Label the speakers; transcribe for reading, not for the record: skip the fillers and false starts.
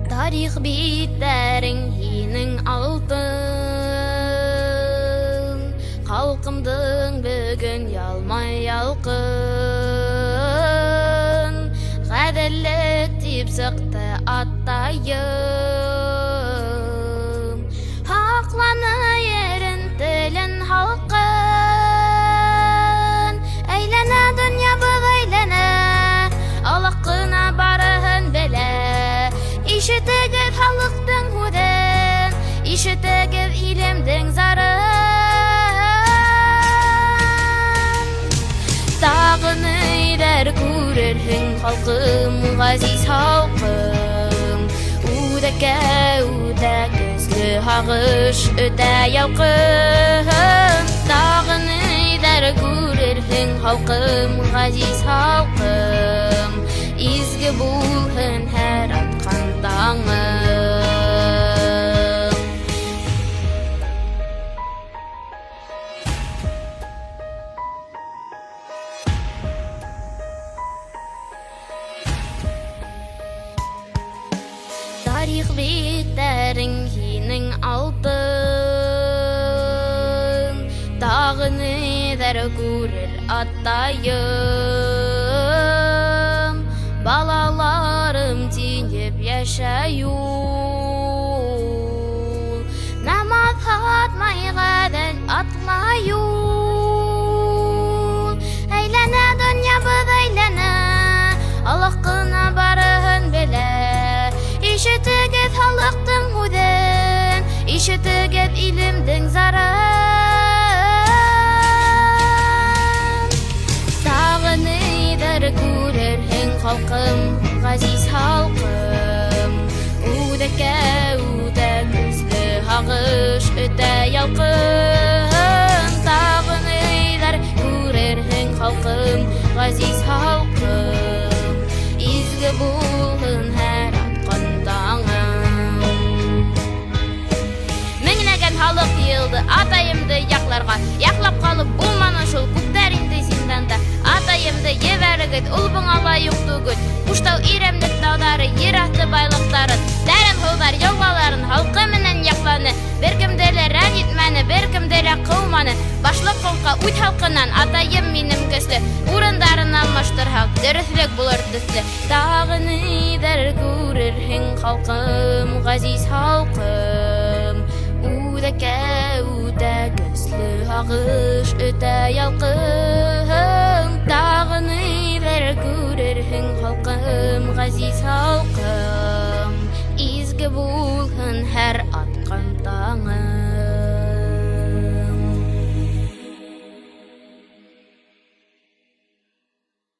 Speaker 1: Тарих битләрең һинең алтын, халкымдың бүген ялмай ялкын. Гаделлек дип сыкты атайым, хакланы ерен телен халкын. Әйләнә дөнья был әйләнә, Аллаһ кына барыһын белә. Ишетегез халыктың һүзен, ишетегез илемдең зарын. Тагы ниләр күрерһең халкым, газиз халкым. Үдәккә үтә көзле һагыш өтә ялкын. Тагы ниләр күрерһең халкым, газиз халкым. Изге булһын һәр аткан таңым. Тарих битләрең һинең алтын, тагы ниләр күрер атайым. Балаларым тиңеп яшәй ул, намаз һатмай гадел атмай ул. Әйләнә дөнья без әйләнә, Аллаһ кына барыһын белә. Ишетегез халыктың һүзен, ишетегез илемдең зарын. Тагы ниләр күрерһең халкым, газиз халкым. Үдәккә үтә көзле һагыш өтә ялкын. Тагы ниләр күрерһең халкым, газиз халкым. Изге булһын һәр аткан таңым. Меңнәгән халык йылды атайымды якларга, яклап калып булманы шул күптәр инде зинданда. Атайымды ебәрегез, ул буңала юк түгел. Куштау иремлек тауҙары, йыраҡты байлыҡтарын, тәрен һыуҙар йылғаларын халҡы менән яҡланы. Бер кемде лә рәнйетмәне, бер кемде лә ҡыуманы. Башлыҡ халҡа үҙ халҡынан атайым минем көслө. Урындарын алмаштырһаҡ, дөрөҫлөк булыр төҫлө. Тағы ниҙәр күрерһең халҡым, ғәзиз халҡым. Үҙәккә үтә көслө һағыш өтә ялҡын. Тағы ниҙәр күрерһең халҡым, ғәзиз халҡым. Изге булһын һәр атҡан таңы.